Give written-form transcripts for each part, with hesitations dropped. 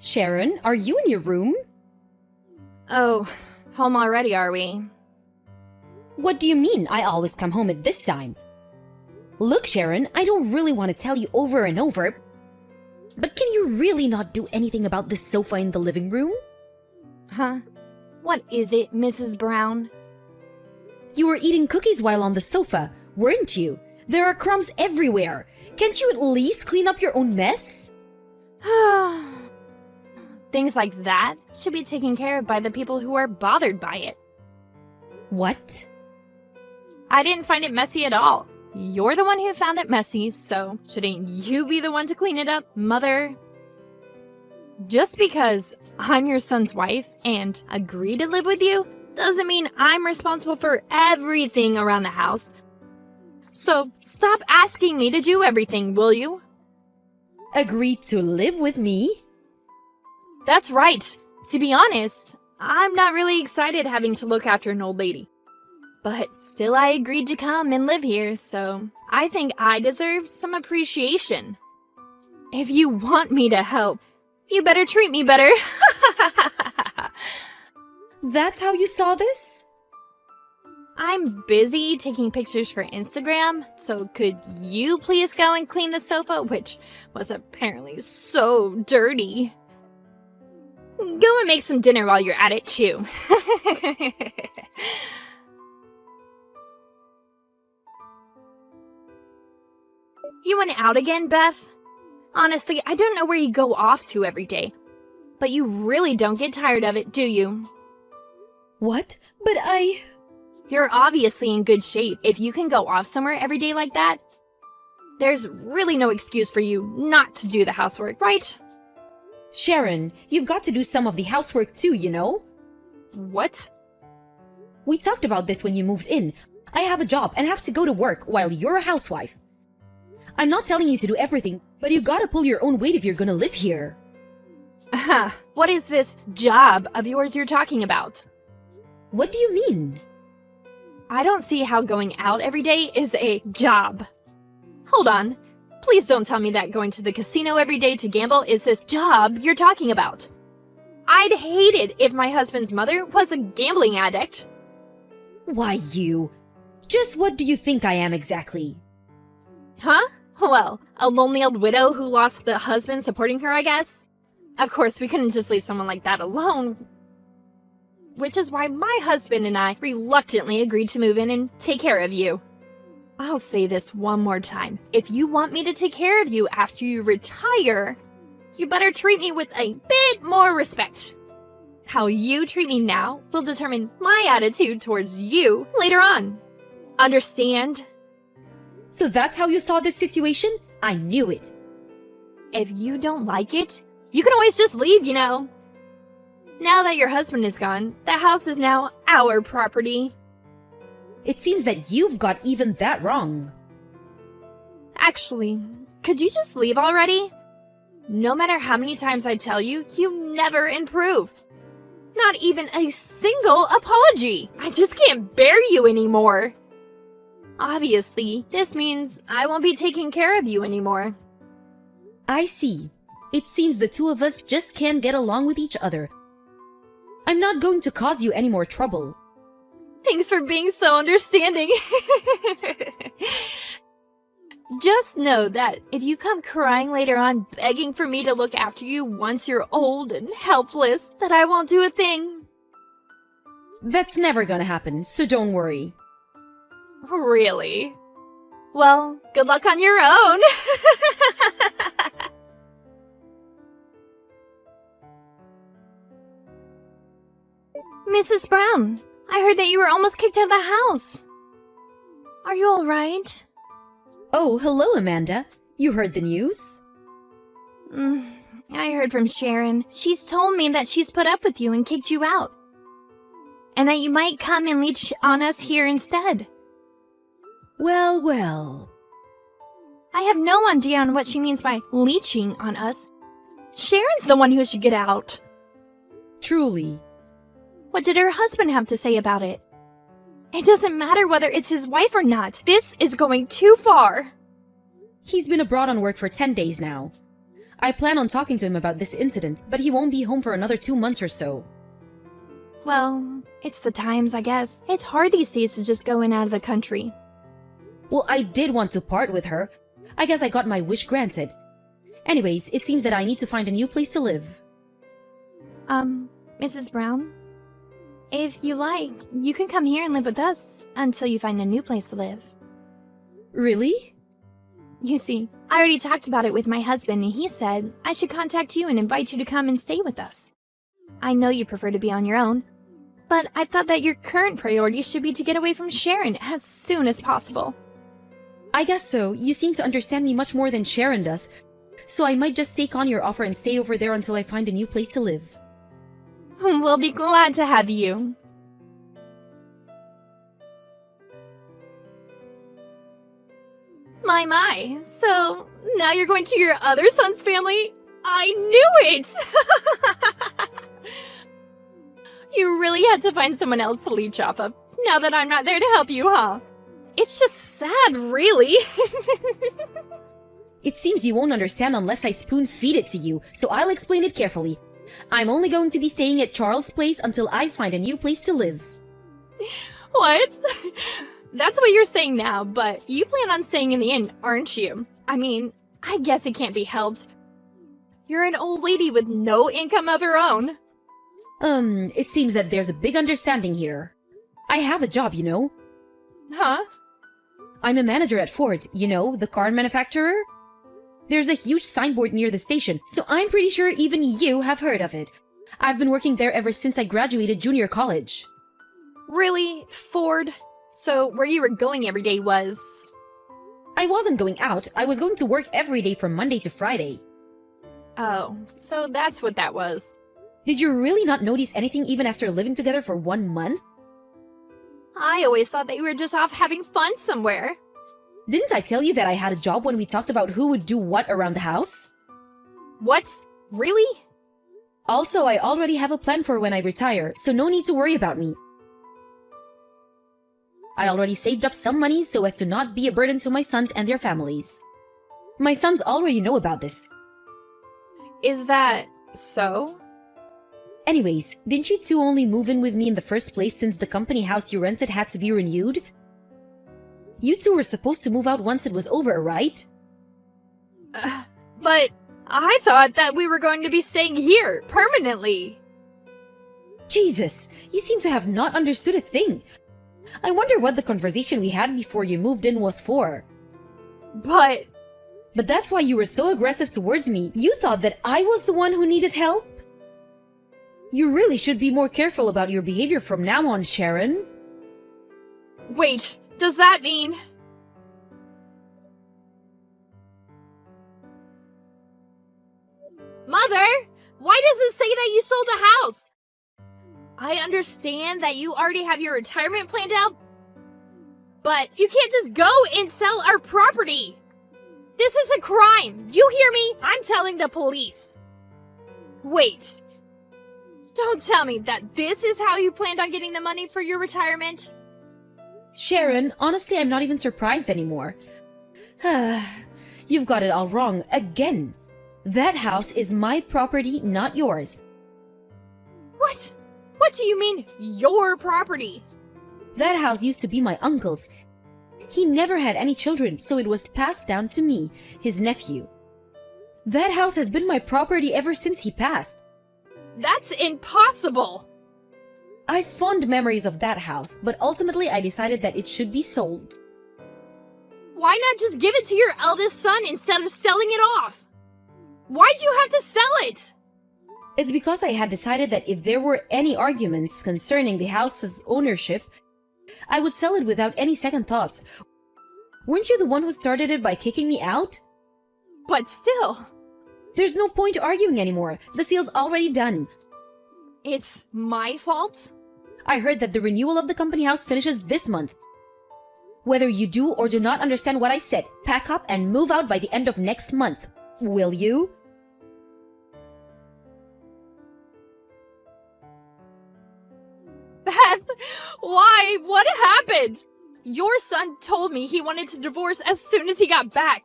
Sharon, are you in your room? Oh, home already, are we? What do you mean I always come home at this time? Look, Sharon, I don't really want to tell you over and over, but can you really not do anything about this sofa in the living room? Huh? What is it, Mrs. Brown? You were eating cookies while on the sofa, weren't you? There are crumbs everywhere. Can't you at least clean up your own mess? Things like that should be taken care of by the people who are bothered by it. What? I didn't find it messy at all. You're the one who found it messy, so shouldn't you be the one to clean it up, Mother? Just because I'm your son's wife and agree to live with you doesn't mean I'm responsible for everything around the house. So stop asking me to do everything, will you? Agree to live with me? That's right. To be honest, I'm not really excited having to look after an old lady. But still I agreed to come and live here, so I think I deserve some appreciation. If you want me to help, you better treat me better. That's how you saw this? I'm busy taking pictures for Instagram, so could you please go and clean the sofa, which was apparently so dirty? Go and make some dinner while you're at it, too. You went out again, Beth? Honestly, I don't know where you go off to every day. But you really don't get tired of it, do you? What? But You're obviously in good shape if you can go off somewhere every day like that. There's really no excuse for you not to do the housework, right? Sharon, you've got to do some of the housework too, you know? What? We talked about this when you moved in. I have a job and have to go to work while you're a housewife. I'm not telling you to do everything, but you gotta pull your own weight if you're gonna live here. What is this job of yours you're talking about? What do you mean? I don't see how going out every day is a job. Hold on. Please don't tell me that going to the casino every day to gamble is this job you're talking about. I'd hate it if my husband's mother was a gambling addict. Why you? Just what do you think I am exactly? Huh? Well, a lonely old widow who lost the husband supporting her, I guess? Of course, we couldn't just leave someone like that alone. Which is why my husband and I reluctantly agreed to move in and take care of you. I'll say this one more time. If you want me to take care of you after you retire, you better treat me with a bit more respect. How you treat me now will determine my attitude towards you later on. Understand? So that's how you saw this situation? I knew it. If you don't like it, you can always just leave, you know. Now that your husband is gone, the house is now our property. It seems that you've got even that wrong. Actually, could you just leave already? No matter how many times I tell you, you never improve. Not even a single apology. I just can't bear you anymore. Obviously, this means I won't be taking care of you anymore. I see. It seems the two of us just can't get along with each other. I'm not going to cause you any more trouble. Thanks for being so understanding. Just know that if you come crying later on begging for me to look after you once you're old and helpless, that I won't do a thing. That's never gonna happen, so don't worry. Really? Well, good luck on your own. Mrs. Brown, I heard that you were almost kicked out of the house. Are you all right? Oh, hello, Amanda. You heard the news? I heard from Sharon. She's told me that she's put up with you and kicked you out. And that you might come and leech on us here instead. Well, well. I have no idea on what she means by leeching on us. Sharon's the one who should get out. Truly. What did her husband have to say about it? It doesn't matter whether it's his wife or not. This is going too far. He's been abroad on work for 10 days now. I plan on talking to him about this incident, but he won't be home for another 2 months or so. Well, it's the times, I guess. It's hard these days to just go in and out of the country. Well, I did want to part with her. I guess I got my wish granted. Anyways, it seems that I need to find a new place to live. Mrs. Brown? If you like, you can come here and live with us until you find a new place to live. Really? You see, I already talked about it with my husband and he said I should contact you and invite you to come and stay with us. I know you prefer to be on your own, but I thought that your current priority should be to get away from Sharon as soon as possible. I guess so. You seem to understand me much more than Sharon does. So I might just take on your offer and stay over there until I find a new place to live. We'll be glad to have you. My. So, now you're going to your other son's family? I knew it! You really had to find someone else to leech off of, now that I'm not there to help you, huh? It's just sad, really. It seems you won't understand unless I spoon feed it to you, so I'll explain it carefully. I'm only going to be staying at Charles' place until I find a new place to live. What? That's what you're saying now, but you plan on staying in the inn, aren't you? I mean, I guess it can't be helped. You're an old lady with no income of her own. It seems that there's a big understanding here. I have a job, you know. Huh? I'm a manager at Ford, you know, the car manufacturer. There's a huge signboard near the station, so I'm pretty sure even you have heard of it. I've been working there ever since I graduated junior college. Really? Ford? So where you were going every day was... I wasn't going out, I was going to work every day from Monday to Friday. Oh, so that's what that was. Did you really not notice anything even after living together for 1 month? I always thought that you were just off having fun somewhere. Didn't I tell you that I had a job when we talked about who would do what around the house? What? Really? Also, I already have a plan for when I retire, so no need to worry about me. I already saved up some money so as to not be a burden to my sons and their families. My sons already know about this. Is that so? Anyways, didn't you two only move in with me in the first place since the company house you rented had to be renewed? You two were supposed to move out once it was over, right? But I thought that we were going to be staying here, permanently. Jesus, you seem to have not understood a thing. I wonder what the conversation we had before you moved in was for. But that's why you were so aggressive towards me. You thought that I was the one who needed help? You really should be more careful about your behavior from now on, Sharon. Wait, does that mean... Mother, why does it say that you sold the house? I understand that you already have your retirement planned out, but you can't just go and sell our property. This is a crime. You hear me? I'm telling the police. Wait. Don't tell me that this is how you planned on getting the money for your retirement? Sharon, honestly, I'm not even surprised anymore. You've got it all wrong again. That house is my property, not yours. What? What do you mean, your property? That house used to be my uncle's. He never had any children, so it was passed down to me, his nephew. That house has been my property ever since he passed. That's impossible! I have fond memories of that house, but ultimately I decided that it should be sold. Why not just give it to your eldest son instead of selling it off? Why'd you have to sell it? It's because I had decided that if there were any arguments concerning the house's ownership, I would sell it without any second thoughts. Weren't you the one who started it by kicking me out? But still... There's no point arguing anymore. The sale's already done. It's my fault? I heard that the renewal of the company house finishes this month. Whether you do or do not understand what I said, pack up and move out by the end of next month. Will you? Beth, why? What happened? Your son told me he wanted to divorce as soon as he got back.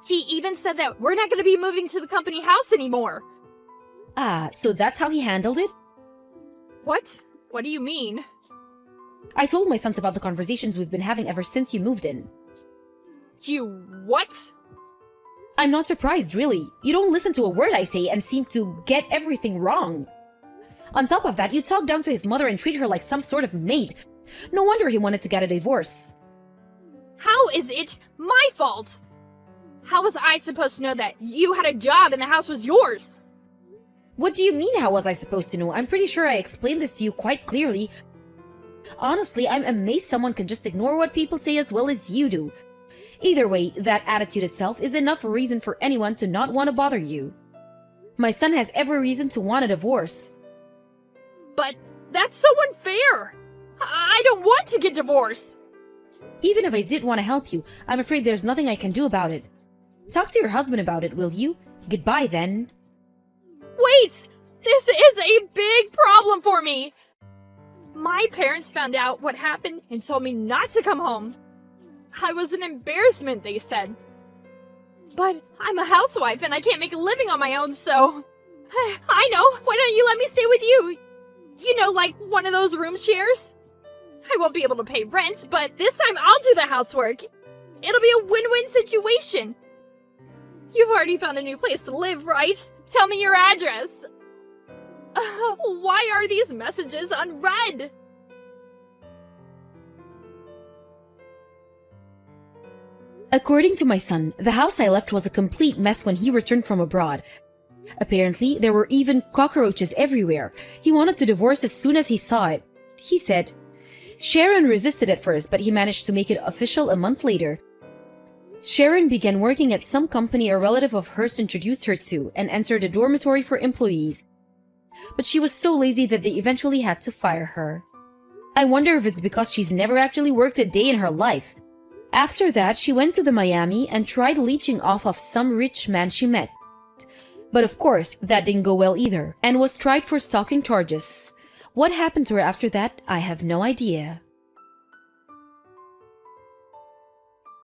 He even said that we're not going to be moving to the company house anymore. Ah, so that's how he handled it? What? What do you mean? I told my sons about the conversations we've been having ever since you moved in. You what? I'm not surprised, really. You don't listen to a word I say and seem to get everything wrong. On top of that, you talk down to his mother and treat her like some sort of maid. No wonder he wanted to get a divorce. How is it my fault? How was I supposed to know that you had a job and the house was yours? What do you mean, how was I supposed to know? I'm pretty sure I explained this to you quite clearly. Honestly, I'm amazed someone can just ignore what people say as well as you do. Either way, that attitude itself is enough reason for anyone to not want to bother you. My son has every reason to want a divorce. But that's so unfair! I don't want to get divorced! Even if I did want to help you, I'm afraid there's nothing I can do about it. Talk to your husband about it, will you? Goodbye, then. Wait! This is a big problem for me! My parents found out what happened and told me not to come home. I was an embarrassment, they said. But I'm a housewife and I can't make a living on my own, so... I know! Why don't you let me stay with you? You know, like one of those room shares? I won't be able to pay rent, but this time I'll do the housework. It'll be a win-win situation. You've already found a new place to live, right? Tell me your address. Why are these messages unread? According to my son, the house I left was a complete mess when he returned from abroad. Apparently, there were even cockroaches everywhere. He wanted to divorce as soon as he saw it. He said, Sharon resisted at first, but he managed to make it official a month later. Sharon began working at some company a relative of hers introduced her to and entered a dormitory for employees. But she was so lazy that they eventually had to fire her. I wonder if it's because she's never actually worked a day in her life. After that, she went to the Miami and tried leeching off of some rich man she met. But of course, that didn't go well either, and was tried for stalking charges. What happened to her after that, I have no idea.